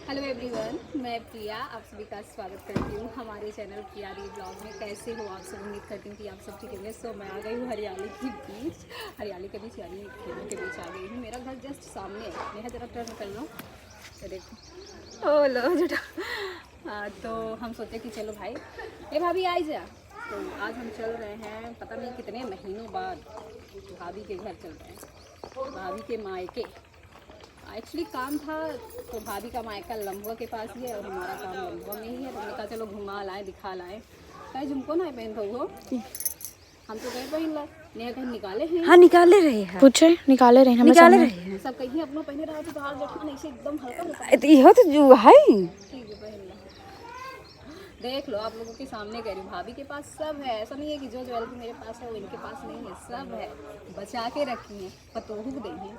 Hello everyone, मैं प्रिया आप सभी का स्वागत करती हूँ हमारे चैनल प्रिया री ब्लॉग में। कैसे हो आप सब? उम्मीद करती हूँ कि आप सब ठीक होंगे। सो मैं आ गई हूँ हरियाली के बीच यानी खेलों के बीच आ गई हूँ। मेरा घर जस्ट सामने है। नेहा जरा टर्न कर लो तो देखो। ओ लो जटा। तो हम सोचे कि चलो भाई ये भाभी आई जा। तो आज हम चल रहे हैं पता नहीं कितने महीनों बाद भाभी के घर चल रहे हैं, भाभी के मायके। एक्चुअली काम था तो भाभी का मायका लम्बुआ के पास ही है और हमारा काम लम्बुआ में ही है। तो हमने कहा चलो घुमा लाएँ दिखा लाएँ। कहे झुमको ना पहन हो हम तो कहीं पहन ला नेहा कहीं निकाले हैं। हाँ निकाले रहे हैं, पूछे निकाले रहे हैं, निकाले रहे हैं सब कहीं अपना पहने रहा तो हाथ जठा से एकदम हल्का यह तो जो है। ठीक है पहन ला। देख लो आप लोगों के सामने कह रही हूँ, भाभी के पास सब है। ऐसा नहीं है कि जो ज्वेलरी मेरे पास है वो इनके पास नहीं है, सब है। बचा के रखी है, पतोहू देंगे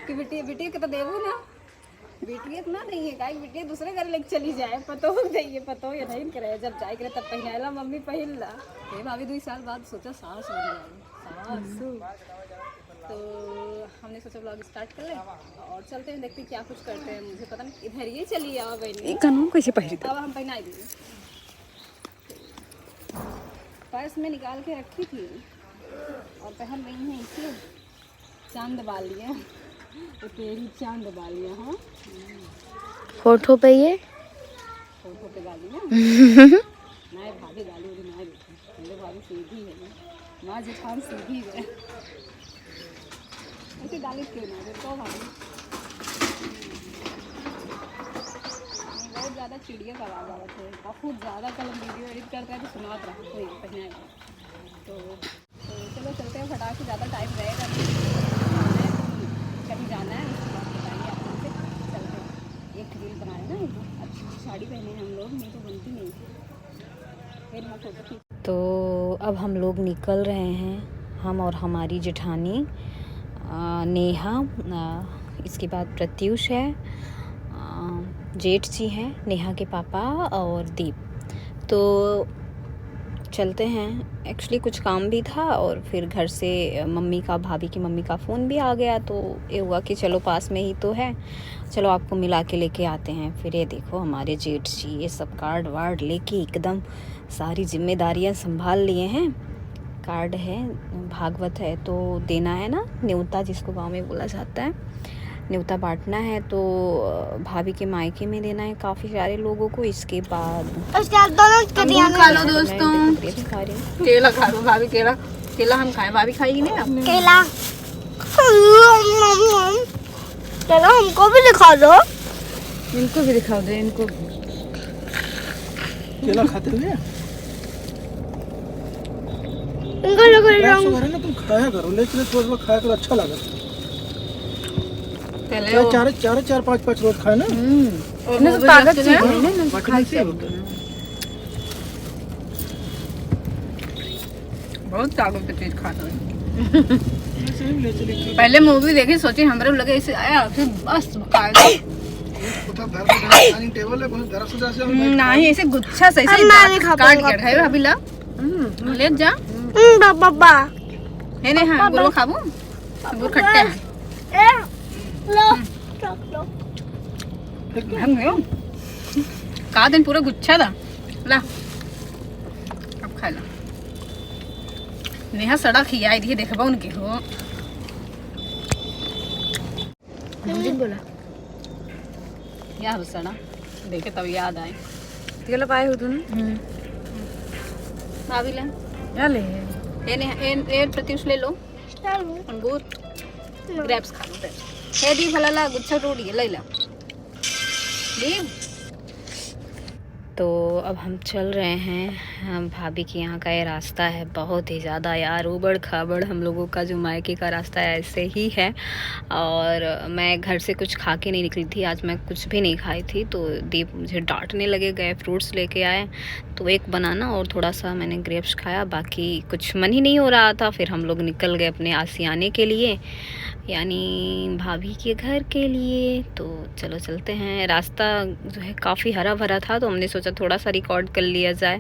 कि बेटी के तो देवू ना बेटी इतना नहीं है काहे बेटी दूसरे घर लेके चली जाए। पतो देंगे पतो ये नहीं करे जब जाए करे तब पहनाला मम्मी पहन ला। ये भाभी 2 साल बाद सोचा सास बन जाए। तो हमने सोचा ब्लॉग स्टार्ट कर ले और चलते हैं, देखते हैं क्या कुछ करते हैं। मुझे पता नहीं इधर ये चली आओ बहनी कानून कैसे पहरी अब हम पहना देंगे। पर्स में निकाल के रखी थी और पहन रही हूँ इसे। चांद बालियाँ तो तेरी चांद बालियाँ। हाँ फोटो पे ये फोटो पे गाली ना मैं भाभी गाली उड़ी ना देखी। मेरे भाभी सीधी है, माँ जेठान सीधी है। ऐसे गाली क्यों ना दे तो भाभी बहुत ज़्यादा चिड़िया का आवाज़ आ रहा है, बहुत ज़्यादा। कल हम वीडियो एडिट करते हैं तो सुनात रहा कोई पहनाएगा। तो चलो चलते हैं फटाक से, ज़्यादा टाइम रहेगा कहीं जाना है उसके बाद बताएंगे आप लोग से। चलते हैं एक रील बनाए ना, एक अच्छी साड़ी पहने हैं हम लोग, नहीं तो बनती नहीं फिर मैं फोटो खींच। तो अब हम लोग निकल रहे हैं, हम और हमारी जेठानी नेहा, इसके बाद प्रत्युष है, जेठ जी हैं, नेहा के पापा और दीप। तो चलते हैं। एक्चुअली कुछ काम भी था और फिर घर से भाभी की मम्मी का फ़ोन भी आ गया। तो ये हुआ कि चलो पास में ही तो है, चलो आपको मिला के लेके आते हैं। फिर ये देखो हमारे जेठ जी ये सब कार्ड वार्ड लेके एकदम सारी जिम्मेदारियां संभाल लिए हैं। कार्ड है, भागवत है तो देना है ना, न्योता जिसको गांव में बोला जाता है, न्योता बांटना है। तो भाभी के मायके में देना है काफ़ी सारे लोगों को। इसके बाद खा लो दोस्तों, केला खा लो भाभी। केला हम खाएं, भाभी खाएगी नहीं केला हमको भी दिखा दो। इनको भी दिखा दो, इनको केला खाते हुए इनको ना तुम खाया करो, लेकिन थोड़ा खाया करो, अच्छा लगा। चार पाँच रोज खाए ना, तो ताकत चाहिए ना, खाई से होता है। बहुत ताकत की चीज खाता है। पहले मूवी देखी सोची हमारे लगे इसे आया फिर बस खाएगा टेबल नहीं, ऐसे गुच्छा सही से काट के खाए भाभी ला ले जा। पापा है नहीं? हाँ बोलो खाबू बहुत खट्टे हैं। हम गयो का दिन पूरा गुच्छा था ला, अब खा ला। नेहा सड़ा खिया दिए देखबा उनके हो बोला क्या हो सड़ा देखे तब याद आए। केला पाए हो तुम भाभी ले क्या ले ए प्रत्युष ले लो अंगूर ग्रेप्स खा लो। ग्रेप्स हे दी भला ला गुच्छा टूट गया ले ला दी। तो अब हम चल रहे हैं, हम भाभी के यहाँ का ये रास्ता है बहुत ही ज़्यादा यार ऊबड़ खाबड़। हम लोगों का जो मायके का रास्ता है ऐसे ही है। और मैं घर से कुछ खा के नहीं निकली थी आज, मैं कुछ भी नहीं खाई थी। तो दीप मुझे डांटने लगे, गए फ्रूट्स लेके आए तो एक बनाना और थोड़ा सा मैंने ग्रेप्स खाया, बाकी कुछ मन ही नहीं हो रहा था। फिर हम लोग निकल गए अपने आसियाने के लिए, यानी भाभी के घर के लिए। तो चलो चलते हैं। रास्ता जो है काफ़ी हरा भरा था तो हमने सोचा थोड़ा सा रिकॉर्ड कर लिया जाए।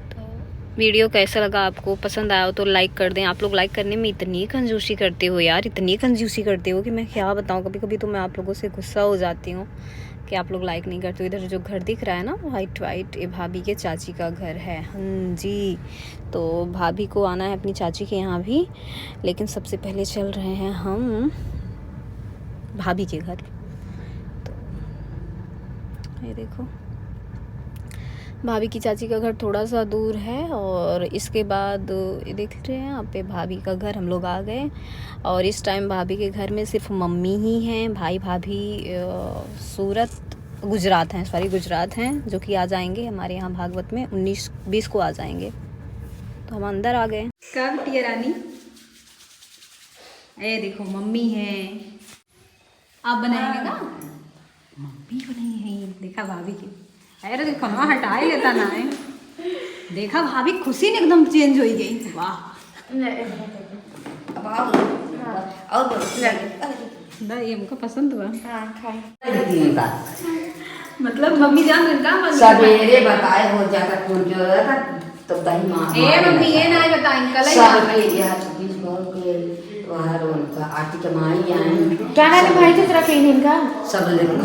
तो वीडियो कैसा लगा आपको, पसंद आया हो तो लाइक कर दें। आप लोग लाइक करने में इतनी कंजूसी करते हो यार, इतनी कंजूसी करते हो कि मैं क्या बताऊँ। कभी कभी तो मैं आप लोगों से गुस्सा हो जाती हूँ कि आप लोग लाइक नहीं करते हो। इधर जो घर दिख रहा है ना वाइट वाइट, ये भाभी के चाची का घर है। हाँ जी, तो भाभी को आना है अपनी चाची के यहाँ भी, लेकिन सबसे पहले चल रहे हैं हम भाभी के घर। तो ये देखो भाभी की चाची का घर थोड़ा सा दूर है, और इसके बाद ये देख रहे हैं यहाँ पे भाभी का घर। हम लोग आ गए, और इस टाइम भाभी के घर में सिर्फ मम्मी ही हैं। भाई भाभी गुजरात हैं, जो कि आ जाएंगे हमारे यहाँ भागवत में 19-20 को आ जाएंगे। तो हम अंदर आ गए। क्या बिटिया रानी, ये देखो मम्मी है। आप बनाएंगे ना? मम्मी बनाई है, देखा भाभी की। अरे देखो ना, हटाए लेता ना है। देखा भाभी खुशी ने एकदम चेंज हो गई। वाह, ये हमको पसंद हुआ। मतलब मम्मी जान रहा सवेरे बताए हो जाता कौन जो था तो दही मां ए मम्मी ये नहीं बताएं कल सब के यहाँ छब्बीस भर के वहाँ उनका आटी कमाई आए क्या है भाई किस रखे इनका सब लेकर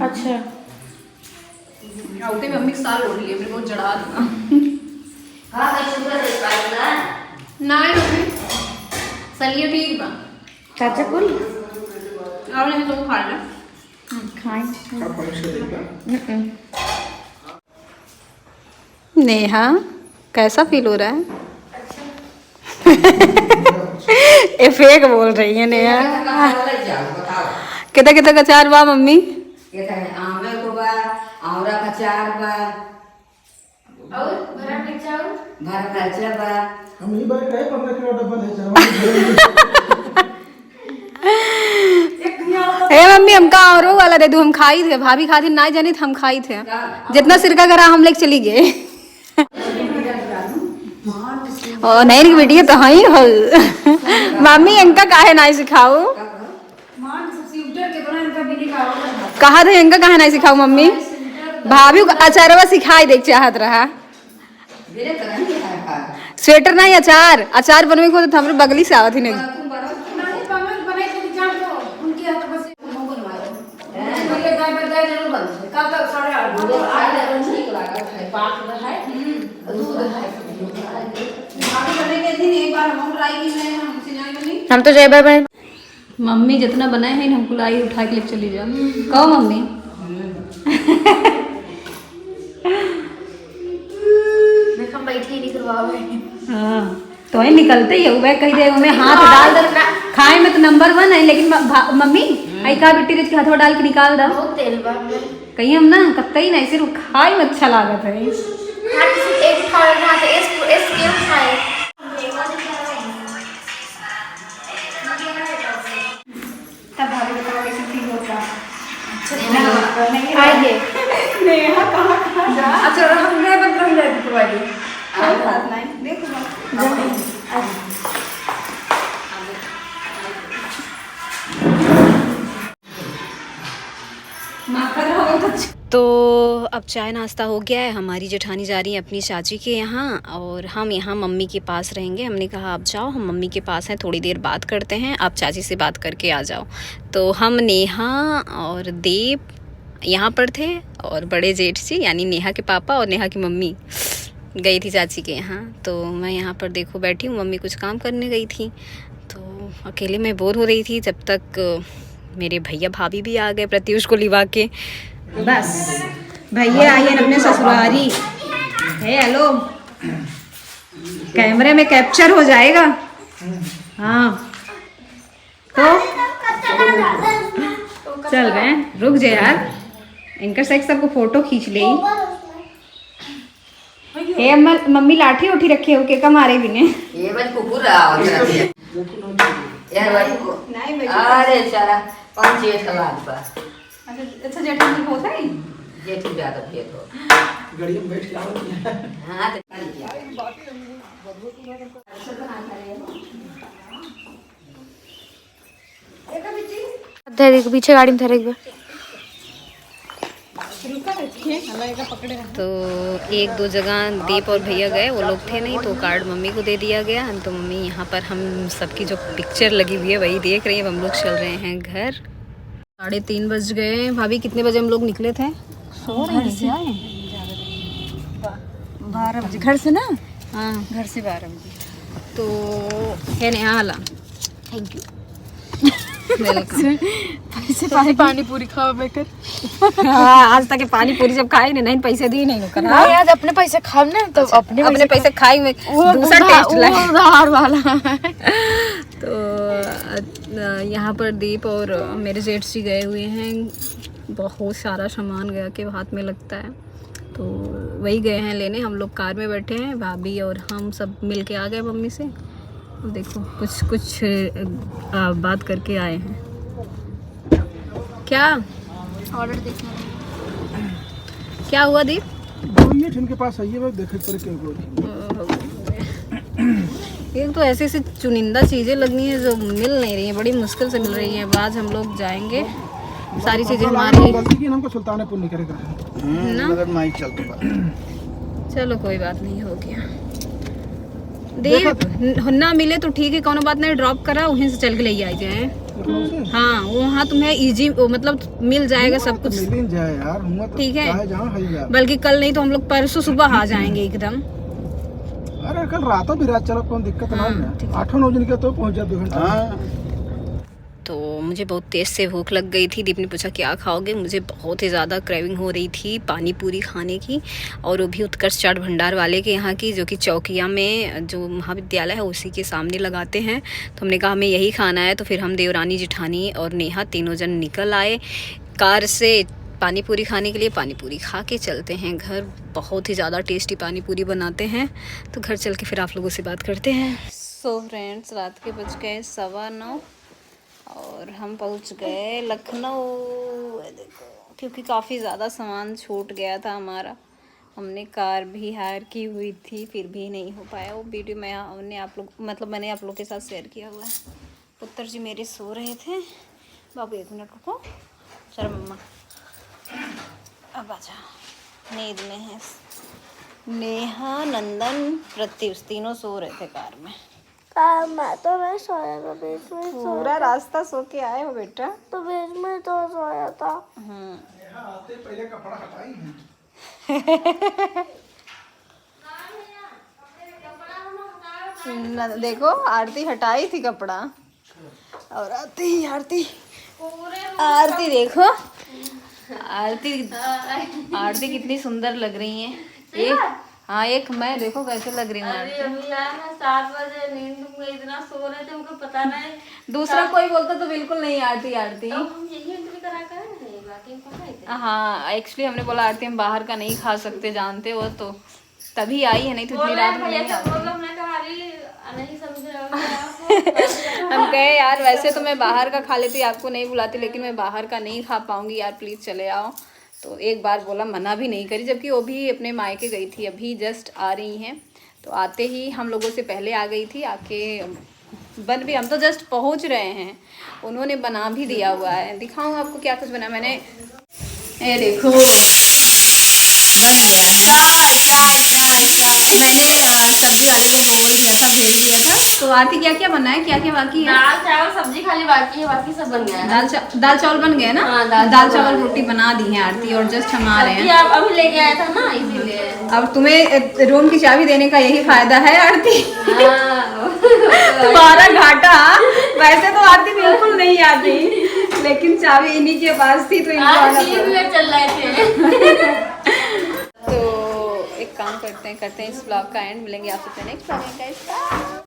अच्छा आउटे मम्मी साल हो रही है, मेरे को जड़ा देना। हां कैसे कर पाएगा नहीं मम्मी चलिए ठीक बा। चाचा कुल और नहीं तो खा ले नेहा कैसा फील हो रहा है? ये फेक बोल रही है नेहा। कितना कितना का चार बा मम्मी? आमे को बा औरा का चार बा और भरा मिर्चा और भर खर्चा बा हम ही बैठ गए 15 किलो डब्बा ले चलो। हे मम्मी हमका औरो वाला दे दो, हम खाई थे। भाभी खाती नहीं जानी थे, हम खाई थे। जितना सिरका करा हम लेके चली गए। ओ नहीं बेटी तो हाँ ही हो। मम्मी इनका काहे नहीं सिखाओ? कहा थे इनका काहे नहीं सिखाओ मम्मी? भाभी को अचारवा सिखाई देख चाहत रहा। स्वेटर नहीं अचार, अचार बनवे को तो हमरे बगली से आवत ही नहीं। हम तो जय बाय मम्मी जितना बनाए हैं हमको लाई उठा के ले चली जाओ। कहो मम्मी हम बैठी नहीं करवावे। हाँ तो ही निकलते ही हुए कही दे में हाथ डाल दे। खाए में तो नंबर 1 है, लेकिन मम्मी आई का बिट्टी के हाथों डाल के निकाल दो। बहुत तेल बा कहीं हम ना कतई नहीं, सिर्फ खाए में अच्छा लागत है। एक खाए ना तो इस गेम खाए तब भाभी बताओ कैसे फील होता? आइए नेहा कहाँ जा? अच्छा हम नहीं बदल जाए तुम्हारी कोई बात नहीं, देखो तो अब चाय नाश्ता हो गया है। हमारी जेठानी जा रही है अपनी चाची के यहाँ, और हम यहाँ मम्मी के पास रहेंगे। हमने कहा आप जाओ, हम मम्मी के पास हैं, थोड़ी देर बात करते हैं, आप चाची से बात करके आ जाओ। तो हम नेहा और देव यहाँ पर थे, और बड़े जेठ जी यानी नेहा के पापा और नेहा की मम्मी गई थी चाची के यहाँ। तो मैं यहाँ पर देखो बैठी हूँ, मम्मी कुछ काम करने गई थी, तो अकेले मैं बोर हो रही थी। जब तक मेरे भैया भाभी भी आ गए प्रत्युष को लिवा के। बस भैया आइए अपने ससुरारी है। हेलो, कैमरे में कैप्चर हो जाएगा। हाँ तो चल रहे हैं, रुक जाए यार, इनका सेक्स सबको फोटो खींच ले। ए मम्मी लाठी उठी रखे हो के कमारे भी ने ये बस कुकुर आवत है यार भाई को नहीं। अरे चला 5 जेठ लाग बा। अच्छा जेठा जी होता है जेठ ज्यादा पेट हो गाड़ी में बैठ के आवत है। हां तो कर दिया धैर्य के पीछे गाड़ी में धैर्य रुका तो एक दो जगह दीप और भैया गए, वो लोग थे नहीं, तो कार्ड मम्मी को दे दिया गया। तो मम्मी यहाँ पर हम सबकी जो पिक्चर लगी हुई है वही देख रही है। हम लोग चल रहे हैं घर। 3:30 बज गए। भाभी कितने बजे हम लोग निकले थे? सो रहे हैं 12 बजे घर से ना। हाँ, घर से 12 बजे। तो है नेहा वाला, थैंक यू। वेलकम। पानी पूरी खाओ बेकर। हाँ, आज तक पानी पूरी जब खाई नहीं पैसे दिए नहीं कर। हाँ यार, अपने पैसे खाओ ना तो अपने पैसे खाई में दूसरा टेस्ट लगा। उधार वाला। तो यहाँ पर दीप और मेरे जेठ जी गए हुए हैं। बहुत सारा सामान गया के हाथ में लगता है, तो वही गए हैं लेने। हम लोग कार में बैठे हैं, भाभी और हम सब मिल के आ गए मम्मी से। देखो कुछ बात करके आए हैं। क्या ऑर्डर देखना क्या हुआ दीप? बोलिए इनके पास आइए, मैं देखे पर क्यों बोल। एक तो ऐसी ऐसी चुनिंदा चीज़ें लगनी है जो मिल नहीं रही हैं, बड़ी मुश्किल से मिल रही हैं। आज हम लोग जाएंगे, सारी चीज़ें हमारी गलती की, हमको सुल्तानपुर नहीं करेगा ना। मगर माइक चलते चलो कोई बात नहीं, हो गया। दीप ना मिले तो ठीक है, कोनो बात नहीं, ड्रॉप करा वहीं से चल के ले आई जाए। हाँ, वहाँ तुम्हें इजी मतलब मिल जाएगा सब कुछ। मिल जाए यार, ठीक है, जहाँ है यार। बल्कि कल नहीं तो हम लोग परसों सुबह आ जाएंगे एकदम। अरे कल रातों भी रात चलो, कोई दिक्कत नहीं है। 8-9 दिन के तो पहुँच जाए 2 घंटा। तो मुझे बहुत तेज़ से भूख लग गई थी। दीप ने पूछा क्या खाओगे? मुझे बहुत ही ज़्यादा क्रेविंग हो रही थी पानी पूरी खाने की, और वो भी उत्कर्ष चाट भंडार वाले के यहाँ की, जो कि चौकिया में जो महाविद्यालय है उसी के सामने लगाते हैं। तो हमने कहा हमें यही खाना है। तो फिर हम देवरानी जेठानी और नेहा तीनों जन निकल आए कार से पानी पूरी खाने के लिए। पानी पूरी खा के चलते हैं घर। बहुत ही ज़्यादा टेस्टी पानी पूरी बनाते हैं। तो घर चल के फिर आप लोगों से बात करते हैं। सो फ्रेंड्स, रात के बज गए 9:15 और हम पहुंच गए लखनऊ। देखो, क्योंकि काफ़ी ज़्यादा सामान छूट गया था हमारा। हमने कार भी हायर की हुई थी, फिर भी नहीं हो पाया। वो वीडियो मैंने मैंने आप लोग के साथ शेयर किया हुआ है। पुत्र जी मेरे सो रहे थे। बाबू 1 मिनट रुको। चलो मम्मा अब आ जा। नींद में है नेहा, नंदन, प्रत्युष, तीनों सो रहे थे कार में। मैं सोया था बीच में। पूरा रास्ता सो के आए हो बेटा? तो बीच में तो सोया था। पहले कपड़ा हटाई है। देखो आरती हटाई थी कपड़ा, और आरती देखो, आरती कितनी सुंदर लग रही है। एक मैं देखो कैसे लग रही हूँ। अभी यार मैं 7 बजे नींद में इतना सो रहे थे, हमको पता नहीं। दूसरा कोई बोलता तो बिल्कुल नहीं आरती। तो हम यही एंट्री करा कर बाकी पता ही था। हाँ, एक्चुअली हमने बोला आरती हम बाहर का नहीं खा सकते, जानते हो, तो तभी आई है, नहीं तो इतनी रात में नहीं आती। नहीं समझ रहा हम कहे यार वैसे तो मैं बाहर का खा लेती, आपको नहीं बुलाती, लेकिन मैं बाहर का नहीं खा पाऊंगी यार, प्लीज़ चले आओ। तो एक बार बोला, मना भी नहीं करी, जबकि वो भी अपने मायके गई थी, अभी जस्ट आ रही हैं। तो आते ही हम लोगों से पहले आ गई थी, आके बन भी, हम तो जस्ट पहुंच रहे हैं, उन्होंने बना भी दिया हुआ है। दिखाऊं आपको क्या कुछ बना मैंने। ये देखो बन गया है। मैंने सब्जी वाले को बोल दिया था, भेज दिया था। तो आरती क्या क्या बना है, क्या क्या बाकी है? दाल चावल सब्जी खाली बाकी है, बाकी सब बन गया है। दाल चावल बन गया ना? हाँ, दाल चावल रोटी बना दी है आरती, और जस्ट हम आ रहे हैं। आप अभी लेके आया था ना, इसीलिए। अब तुम्हें रूम की चाबी देने का यही फायदा है आरती। तुम्हारा घाटा। वैसे तो आरती बिल्कुल नहीं आती, लेकिन चाबी इन्हीं के पास थी तो इनको आना पड़ा। चल रहे थे। तो एक काम करते हैं इस ब्लॉग का एंड। मिलेंगे आपसे नेक्स्ट ब्लॉग में।